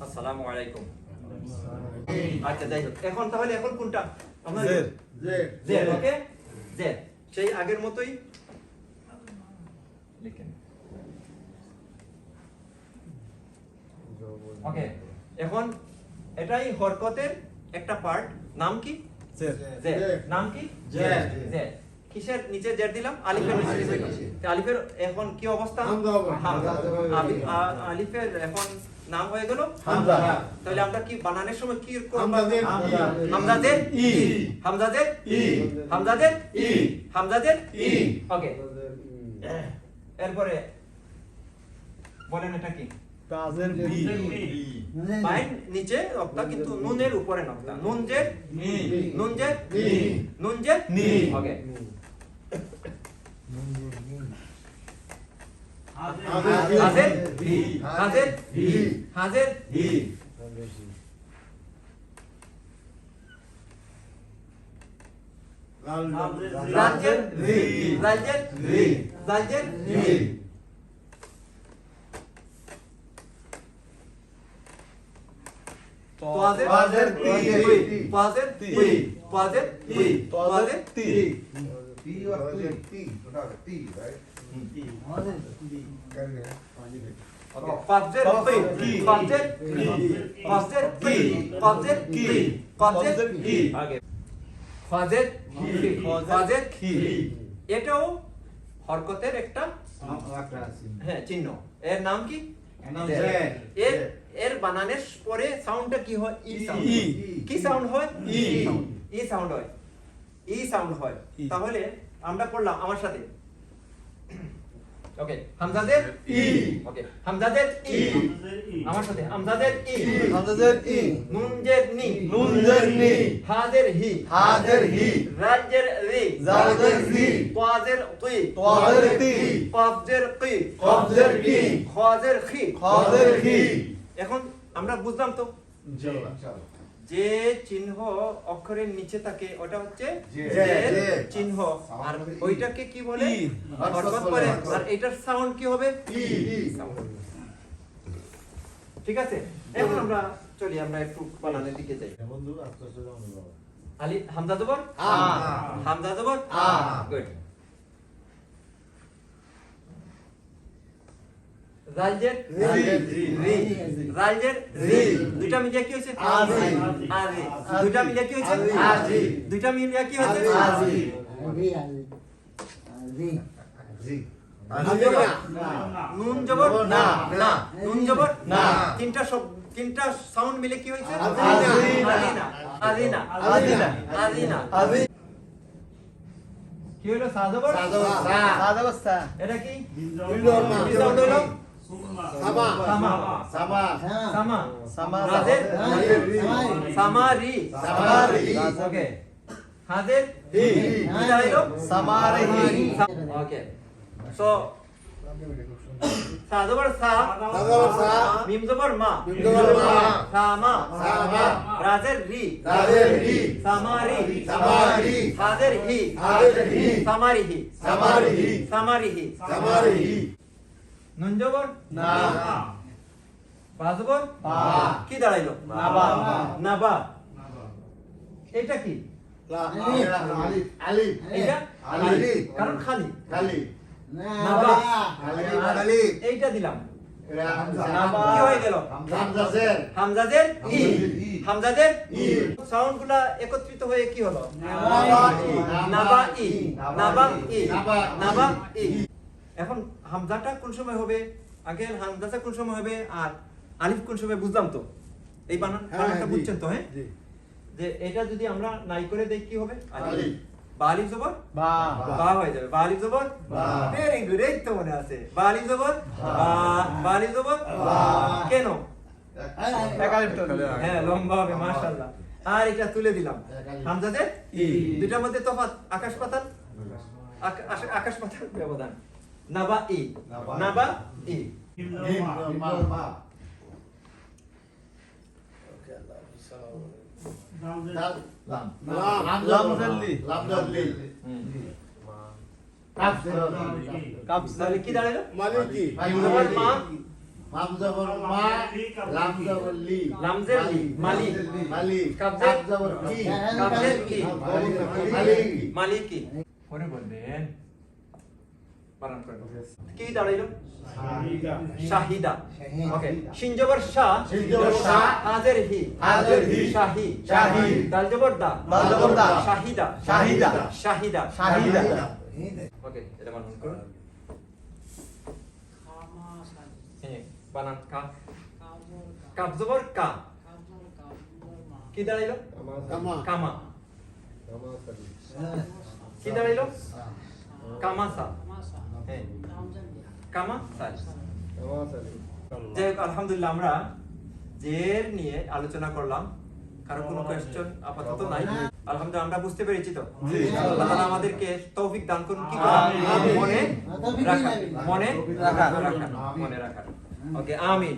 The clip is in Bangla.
আসসালামু আলাইকুম। আচ্ছা যাই হোক, এখন তাহলে এখন কোনটা আমরা জেড ওকে জেড সেই আগের মতোই লিখেন। ওকে এখন এটাই হরকতের একটা পার্ট, নাম কি জেড। নাম কি জেড। জেড কিসের নিচে জেড দিলাম? আলিফের নিচে দিলাম। আলিফের এখন কি অবস্থা? হামজা। আলিফের এখন নাম হয়ে গেল হামজা। তাহলে আমরা কি বানানোর সময় কি করব? হামজাদের ই, হামজাদের ই, হামজাদের ই, হামজাদের ই। ওকে এরপরে বলেন এটা কি? তাজের বি। বাইন নিচে নক্তা কিন্তু নুনের উপরে নক্তা। নুন জেড নি, নুন জেড নি, নুন জেড নি। ওকে হাজের ভি, হাজের ভি, হাজের ভি। রাজের রি, রাজের রি, রাজের রি। তোয়াজের তি, তোয়াজের তি, তোয়াজের তি, তোয়াজের তি। Okay, ফাজের কি, ফাজের কি, ফাজের কি, ফাজের কি, ফাজের কি। আগে ফাজের কি, ফাজের কি। এটাও হরকতের একটা হ্যাঁ চিহ্ন। এর নাম কি? এর এর বানানের পরে সাউন্ডটা কি হয়? ই সাউন্ড। কি সাউন্ড হয়? ই। ই সাউন্ড হয়, ই সাউন্ড হয়। তাহলে আমরা করলাম আমার সাথে। ওকে হামজাদের ই। ওকে হামজাদের ই আমার সাথে। হামজাদের ই, হামজাদের ই। নুন জের নি, নুন জের নি। হাজের হি, হাজের হি। রাজের রি, জাজের জি। তোয়াজের কি, তোয়াজের তি। কবজের কি, কবজের কি। খাজের খি, খাজের খি। এখন আমরা বুঝলাম তো যে চিহ্ন অক্ষরের নিচে থাকে ওটা হচ্ছে জের চিহ্ন। আর ওইটাকে কি বলে? হরকত বলে। আর এটার সাউন্ড কি হবে? ই সাউন্ড। ঠিক আছে, এখন আমরা চলি, আমরা একটু বানানোর দিকে যাই। আলিফ হামজা জবর আ, হামজা জবর আ। গুড। রাজের রি, রাজের রি। দুইটা মিলিয়ে কি হইছে? আজি। আজি। দুইটা মিলিয়ে কি হইছে? আজি। দুইটা মিলিয়ে কি হইছে? আজি। নুন জবর না, না। নুন জবর না। তিনটা সাউন্ড মিলে কি হইছে? আদিনা, আদিনা, আদিনা, আদিনা। আদি কি হলো? সা জবর সা, সা জবর সা। এটা কি? কি সাউন্ড হলো? সামা। সামা, সামা। সামা, সামা। রাজের সামারি, সামারি। ওকে হাজের হি। এটা হলো সামারি হি। ওকে সো সা জবর সা, সা জবর সা। মিম জবর মা, মিম জবর মা। সামা, সামা। রাজের রি, রাজের হি। Summary, summary. হাজের হি, হাজের হি। সামারি হি, সামারি হি। সামারি হি। সামারি হি। নুন জবর না। বা জবর বা। কি দাঁড়াইলো? নাবা। নাবা। এটা কি? আলিফ। আলিফ। এটা আলিফ। কারণ খালি। খালি। নাবা। আলিফ। এইটা দিলাম, নাবা। কি হয়ে গেল? হামজাজের। হামজাদের ই, ই। হামজাদের ই। সাউন্ড গুলা একত্রিত হয়ে কি হলো? নাবা ই। নাবা ই, নাবা ই, নাবা ই। নাবা ই। এখন হামজাটা কোন সময় হবে? আগে হামজাটা কোন সময় হবে আর আলিফ কোন সময়? বুঝলাম তো এই বানানটা বুঝছেন তো? হ্যাঁ যে এটা যদি আমরা নাই করে দেই কি হবে? আলিফ। বা আলিফ জবর বা। বা হয়ে যাবে। বা আলিফ জবর বা। ভেরি গুড, এই তো মনে আছে। বা আলিফ জবর বা, বা আলিফ জবর বা। কেন? এক আলিফ তো। হ্যাঁ লম্বা হবে মাশাআল্লাহ। আর এটা তুলে দিলাম হামজাদের ই। দুইটার মধ্যে তফাৎ আকাশ পাতাল, আকাশ পাতাল ব্যবধান। নাবা ই, নাবা ই। মা। লাম। লামজাল্লি। লামজাল্লি। কাফ। তাহলে কি দাঁড়ালো? মালিকি। মিম জবর মা, মাম জবর মা লাম জবর লি লামজের লি মালি মালি কাবজের কাব জবর কি কাবজের কি মালিকি মালিকি পরে বলবেন বানান করেন কি দাঁড়াইলো শাহিদা ওকে শিন জবর শাহ শিন জবর শাহ, হাজের হি হাজের হি, শাহি শাহি, দাল জবর দা দাল জবর দা, শাহিদা শাহিদা, শাহিদা শাহিদা ওকে এটা বানান করুন হ্যাঁ বানান কা কাব জবর কা কি দাঁড়াইলো কামা কামা কি দাঁড়াইলো কামাসা হ্যাঁ কামাসা যাই হোক আলহামদুলিল্লাহ আমরা জের নিয়ে আলোচনা করলাম কারো কোনো কোয়েশ্চেন আপাতত নাই আলহামদুলিল্লাহ আমরা বুঝতে পেরেছি তো জি। আল্লাহ তাআলা আমাদেরকে তৌফিক দান করুন কি করা আমিন। মনে রাখা মনে রাখা। রাখা মনে রাখা ওকে আমিন